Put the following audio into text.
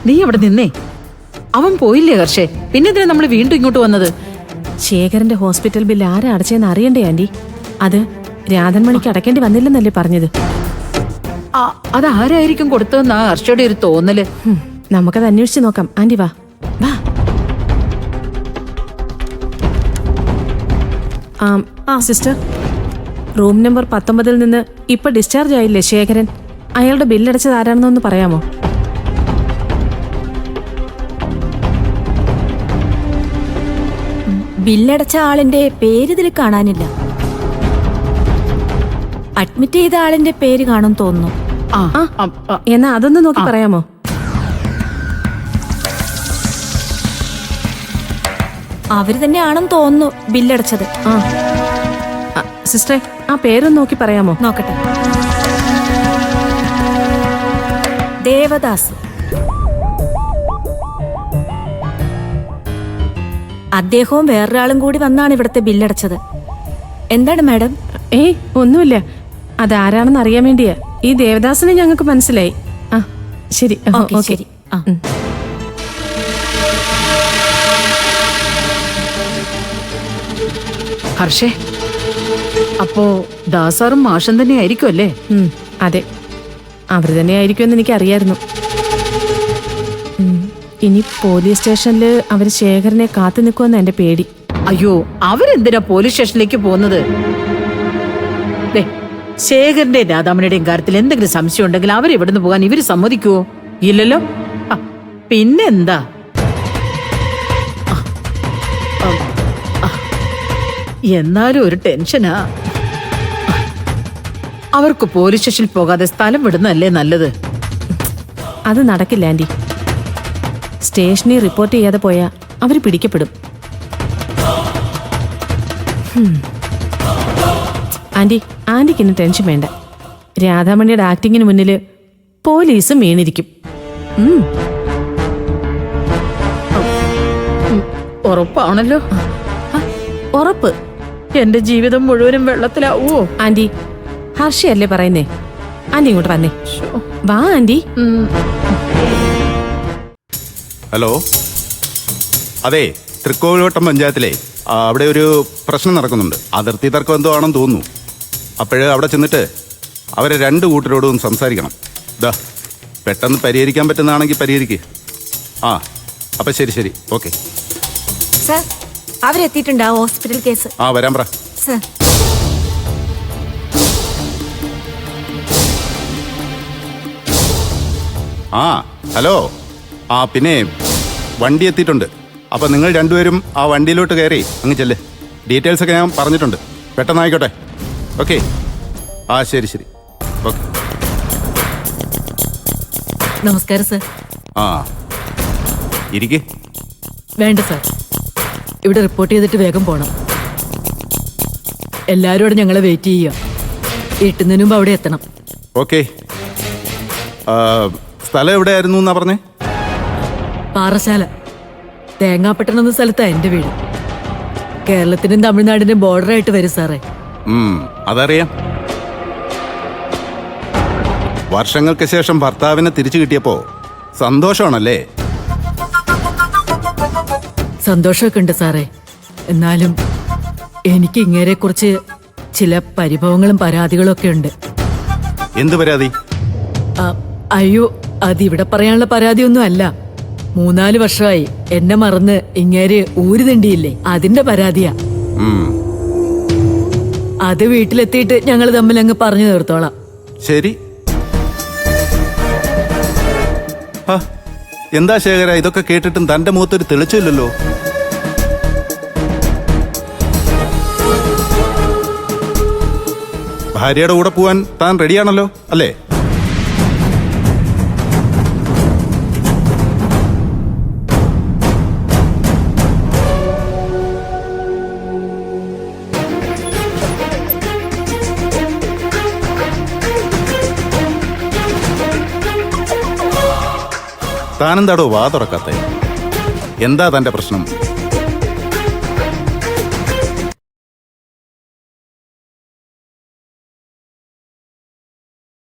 നീ അവിടെ നിന്നേ. അവൻ പോയില്ലേ ഹർഷേ? പിന്നെന്തിനാ നമ്മൾ വീണ്ടും ഇങ്ങോട്ട് വന്നത്? ശേഖരന്റെ ഹോസ്പിറ്റൽ ബില്ല് ആരാ അടച്ചെന്ന് അറിയണ്ടേ ആന്റി? അത് രാധൻമണിക്ക് അടയ്ക്കേണ്ടി വന്നില്ലെന്നല്ലേ പറഞ്ഞത്? അതാരായിരിക്കും കൊടുത്തതെന്നാ ഹർഷയുടെ ഒരു തോന്നല്. നമുക്കത് അന്വേഷിച്ച് നോക്കാം. ആന്റി വാ വാ. സിസ്റ്റർ, റൂം നമ്പർ 19 നിന്ന് ഇപ്പൊ ഡിസ്ചാർജ് ആയില്ലേ ശേഖരൻ? അയാളുടെ ബില്ലടച്ചത് ആരാണെന്നൊന്ന് പറയാമോ? ബില്ലടച്ച ആളിന്റെ പേര് ഇതിൽ കാണാനില്ല. അഡ്മിറ്റ് ചെയ്ത ആളിന്റെ പേര് കാണും തോന്നുന്നു. എന്നാ അതൊന്ന് നോക്കി പറയാമോ? അവര് തന്നെയാണെന്ന് തോന്നുന്നു ബില്ലടച്ചത്. സിസ്റ്ററെ, ആ പേരൊന്ന് നോക്കി പറയാമോ? നോക്കട്ടെ. ദേവദാസ്. അദ്ദേഹവും വേറൊരാളും കൂടി വന്നാണ് ഇവിടുത്തെ ബില്ലടച്ചത്. എന്താണ് മാഡം? ഒന്നുമില്ല. അതാരാണെന്ന് അറിയാൻ വേണ്ടിയാ. ഈ ദേവദാസിനെ ഞങ്ങൾക്ക് മനസ്സിലായി. ശരി ശരി. ഹർഷേ, അപ്പോ ദാസാറും മാഷൻ തന്നെ ആയിരിക്കും അല്ലേ? അതെ, അവര് തന്നെ ആയിരിക്കുമെന്ന് എനിക്ക് അറിയായിരുന്നു. ഇനി പോലീസ് സ്റ്റേഷനില് അവര് ശേഖരനെ കാത്തു നിൽക്കുമെന്ന് എന്റെ പേടി. അയ്യോ, അവരെന്തിനാ പോലീസ് സ്റ്റേഷനിലേക്ക് പോകുന്നത്? ശേഖരന്റെ രാധാമണിയുടെയും കാര്യത്തിൽ എന്തെങ്കിലും സംശയം ഉണ്ടെങ്കിൽ അവരെവിടുന്ന് പോകാൻ ഇവര് സമ്മതിക്കുവോ? ഇല്ലല്ലോ. പിന്നെന്താ? എന്നാലും ഒരു ടെൻഷനാ. അവർക്ക് പോലീസ് സ്റ്റേഷനിൽ പോകാതെ സ്ഥലം വിടുന്നതല്ലേ നല്ലത്? അത് നടക്കില്ല ആന്റി. സ്റ്റേഷനിൽ റിപ്പോർട്ട് ചെയ്യാതെ പോയാ അവര് പിടിക്കപ്പെടും. ആന്റിക്ക് ഇന്ന് ടെൻഷൻ വേണ്ട. രാധാമണിയുടെ ആക്ടിങ്ങിന് മുന്നില് പോലീസും വീണിരിക്കും. ഉറപ്പാണല്ലോ? ഉറപ്പ്. എന്റെ ജീവിതം മുഴുവനും വെള്ളത്തിലാവോ? ആന്റി, ഹർഷയല്ലേ പറയുന്നേ? ആന്റി ഇങ്ങോട്ട് വന്നേ. വാ ആന്റി. ഹലോ, അതെ, തൃക്കോവിൽവട്ടം പഞ്ചായത്തിലെ അവിടെ ഒരു പ്രശ്നം നടക്കുന്നുണ്ട്. അതിർത്തി തർക്കം എന്തോ ആണെന്ന് തോന്നുന്നു. അപ്പോഴ് അവിടെ ചെന്നിട്ട് അവരെ രണ്ട് കൂട്ടരോടും സംസാരിക്കണം. പെട്ടെന്ന് പരിഹരിക്കാൻ പറ്റുന്നതാണെങ്കിൽ പരിഹരിക്കുക. അപ്പം ശരി, ഓക്കെ. സർ, അവരെത്തിയിട്ടുണ്ട്. ആ ഹോസ്പിറ്റൽ കേസ്. വരാൻ പറ. Sir, hello. പിന്നെ വണ്ടി എത്തിയിട്ടുണ്ട്. അപ്പം നിങ്ങൾ രണ്ടുപേരും ആ വണ്ടിയിലോട്ട് കയറി അങ്ങ് ചെല്ല്. ഡീറ്റെയിൽസ് ഒക്കെ ഞാൻ പറഞ്ഞിട്ടുണ്ട്. പെട്ടെന്നായിക്കോട്ടെ. ഓക്കെ. ശരി, ഓക്കെ. നമസ്കാരം സർ. ഇരിക്ക്. വേണ്ട സാർ, ഇവിടെ റിപ്പോർട്ട് ചെയ്തിട്ട് വേഗം പോണം. എല്ലാവരും അവിടെ ഞങ്ങളെ വെയിറ്റ് ചെയ്യുക. എട്ടുന്നതിന് മുമ്പ് അവിടെ എത്തണം. ഓക്കെ. സ്ഥലം എവിടെയായിരുന്നു എന്നാ പറഞ്ഞേ? പാറശാല, തേങ്ങാപ്പട്ടണം എന്ന സ്ഥലത്താണ് എൻ്റെ വീട്. കേരളത്തിനും തമിഴ്നാടിനും ബോർഡറായിട്ട് വരും സാറേ. അതറിയാം. വർഷങ്ങൾക്ക് ശേഷം ഭർത്താവിനെ തിരിച്ചു കിട്ടിയപ്പോ സന്തോഷമാണല്ലേ? സന്തോഷമൊക്കെ ഉണ്ട് സാറേ. എന്നാലും എനിക്ക് ഇങ്ങേരെ കുറിച്ച് ചില പരിഭവങ്ങളും പരാതികളും ഒക്കെ ഉണ്ട്. എന്ത് പരാതി? അയ്യോ, അതിവിടെ പറയാനുള്ള പരാതിയൊന്നും അല്ല. 3-4 വർഷമായി എന്നെ മറന്ന് ഇങ്ങേര് ഊര് തണ്ടിയില്ലേ, അതിന്റെ പരാതിയാ. അത് വീട്ടിലെത്തിയിട്ട് ഞങ്ങൾ തമ്മിൽ അങ്ങ് പറഞ്ഞു തീർത്തോളാം. ശരി. എന്താ ശേഖര, ഇതൊക്കെ കേട്ടിട്ടും തന്റെ മുഖത്തൊരു തെളിച്ചില്ലല്ലോ. ഭാര്യയുടെ കൂടെ പോവാൻ താൻ റെഡിയാണല്ലോ അല്ലേ? താനെന്താടോ വാ തുറക്കാത്തെ? എന്താ തന്റെ പ്രശ്നം?